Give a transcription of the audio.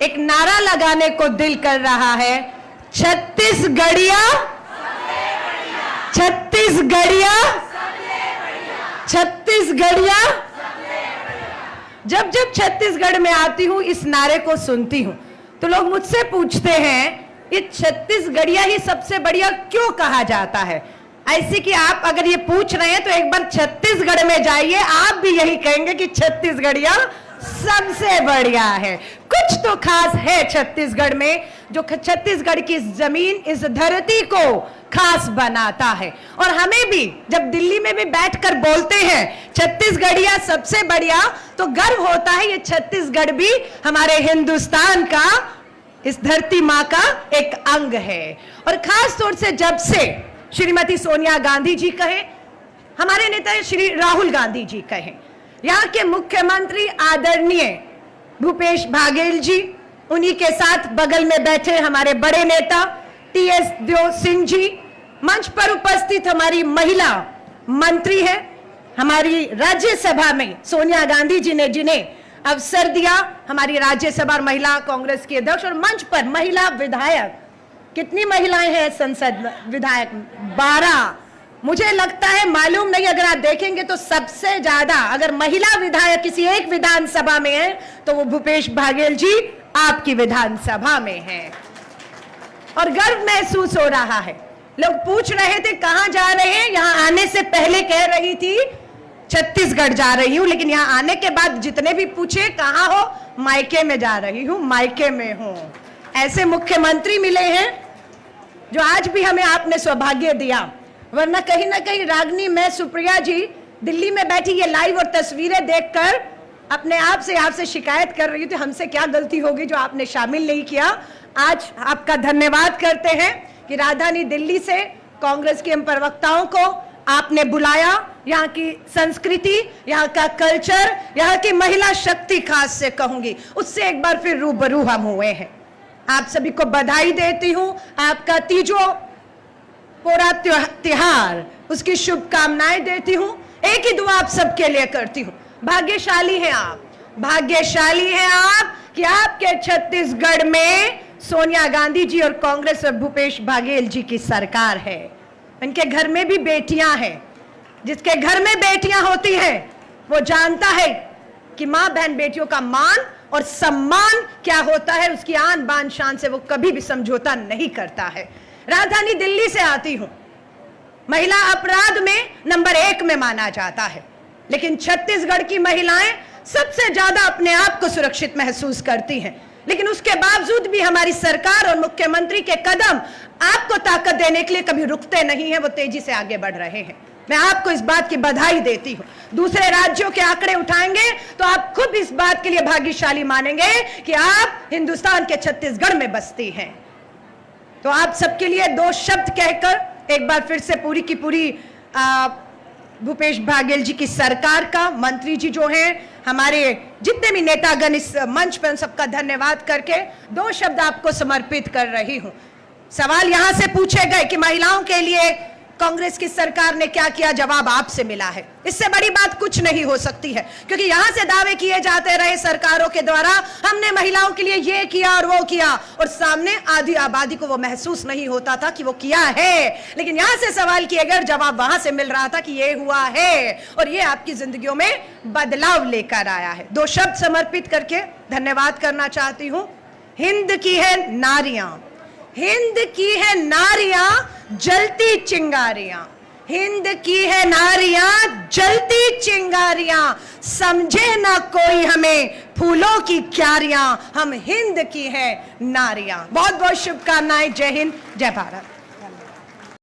एक नारा लगाने को दिल कर रहा है, छत्तीसगढ़िया, छत्तीसगढ़िया, छत्तीसगढ़िया। जब जब छत्तीसगढ़ में आती हूं, इस नारे को सुनती हूं, तो लोग मुझसे पूछते हैं ये छत्तीसगढ़िया ही सबसे बढ़िया क्यों कहा जाता है। ऐसे कि आप अगर ये पूछ रहे हैं तो एक बार छत्तीसगढ़ में जाइए, आप भी यही कहेंगे कि छत्तीसगढ़िया सबसे बढ़िया है। कुछ तो खास है छत्तीसगढ़ में, जो छत्तीसगढ़ की जमीन, इस धरती को खास बनाता है। और हमें भी जब दिल्ली में भी बैठकर बोलते हैं छत्तीसगढ़िया सबसे बढ़िया, तो गर्व होता है ये छत्तीसगढ़ भी हमारे हिंदुस्तान का, इस धरती माँ का एक अंग है। और खास तौर से जब से श्रीमती सोनिया गांधी जी कहे, हमारे नेता श्री राहुल गांधी जी कहे, यहाँ के मुख्यमंत्री आदरणीय भूपेश बघेल जी, उन्हीं के साथ बगल में बैठे हमारे बड़े नेता टीएस देव सिंह जी, मंच पर उपस्थित हमारी महिला मंत्री है, हमारी राज्यसभा में सोनिया गांधी जी ने जिन्हें अवसर दिया, हमारी राज्यसभा महिला कांग्रेस की अध्यक्ष, और मंच पर महिला विधायक, कितनी महिलाएं हैं संसद विधायक? 12। मुझे लगता है, मालूम नहीं, अगर आप देखेंगे तो सबसे ज्यादा अगर महिला विधायक किसी एक विधानसभा में है तो वो भूपेश बघेल जी आपकी विधानसभा में है। और गर्व महसूस हो रहा है। लोग पूछ रहे थे कहां जा रहे हैं, यहां आने से पहले कह रही थी छत्तीसगढ़ जा रही हूं, लेकिन यहां आने के बाद जितने भी पूछे कहां हो, मायके में जा रही हूं, मायके में हूं। ऐसे मुख्यमंत्री मिले हैं जो आज भी हमें आपने सौभाग्य दिया, वरना कहीं ना कहीं रागनी, मैं, सुप्रिया जी दिल्ली में बैठी ये लाइव और तस्वीरें देखकर अपने आप से आपसे शिकायत कर रही थी, हमसे क्या गलती होगी जो आपने शामिल नहीं किया। आज आपका धन्यवाद करते हैं कि राजधानी दिल्ली से कांग्रेस के हम प्रवक्ताओं को आपने बुलाया, यहाँ की संस्कृति, यहाँ का कल्चर, यहाँ की महिला शक्ति खास से कहूंगी, उससे एक बार फिर रूबरू हम हुए हैं। आप सभी को बधाई देती हूँ, आपका तीजो पूरा त्योहार, उसकी शुभकामनाएं देती हूँ। एक ही दुआ आप सबके लिए करती हूँ, भाग्यशाली हैं आप, भाग्यशाली हैं आप कि आपके छत्तीसगढ़ में सोनिया गांधी जी और कांग्रेस और भूपेश बघेल जी की सरकार है। इनके घर में भी बेटियां हैं, जिसके घर में बेटियां होती हैं वो जानता है कि मां बहन बेटियों का मान और सम्मान क्या होता है, उसकी आन बान शान से वो कभी भी समझौता नहीं करता है। राजधानी दिल्ली से आती हूं, महिला अपराध में नंबर 1 में माना जाता है, लेकिन छत्तीसगढ़ की महिलाएं सबसे ज्यादा अपने आप को सुरक्षित महसूस करती हैं। लेकिन उसके बावजूद भी हमारी सरकार और मुख्यमंत्री के कदम आपको ताकत देने के लिए कभी रुकते नहीं है, वो तेजी से आगे बढ़ रहे हैं। मैं आपको इस बात की बधाई देती हूं। दूसरे राज्यों के आंकड़े उठाएंगे तो आप खुद इस बात के लिए भाग्यशाली मानेंगे कि आप हिंदुस्तान के छत्तीसगढ़ में बसती हैं। तो आप सबके लिए 2 शब्द कहकर एक बार फिर से पूरी की पूरी भूपेश बघेल जी की सरकार का, मंत्री जी जो हैं, हमारे जितने भी नेतागण इस मंच पर, सबका धन्यवाद करके 2 शब्द आपको समर्पित कर रही हूं। सवाल यहां से पूछे गए कि महिलाओं के लिए कांग्रेस की सरकार ने क्या किया, जवाब आपसे मिला है। इससे बड़ी बात कुछ नहीं हो सकती है, क्योंकि यहां से दावे किए जाते रहे सरकारों के द्वारा, हमने महिलाओं के लिए ये किया और वो किया, और सामने आधी आबादी को वो महसूस नहीं होता था कि वो किया है। लेकिन यहां से सवाल किए गए, जवाब वहां से मिल रहा था कि ये हुआ है और ये आपकी जिंदगियों में बदलाव लेकर आया है। 2 शब्द समर्पित करके धन्यवाद करना चाहती हूं। हिंद की है नारियां, हिंद की है नारियां जलती चिंगारियां, हिंद की है नारियां जलती चिंगारियां, समझे ना कोई हमें फूलों की क्यारियां, हम हिंद की है नारियां। बहुत बहुत शुभकामनाएं। जय हिंद, जय भारत।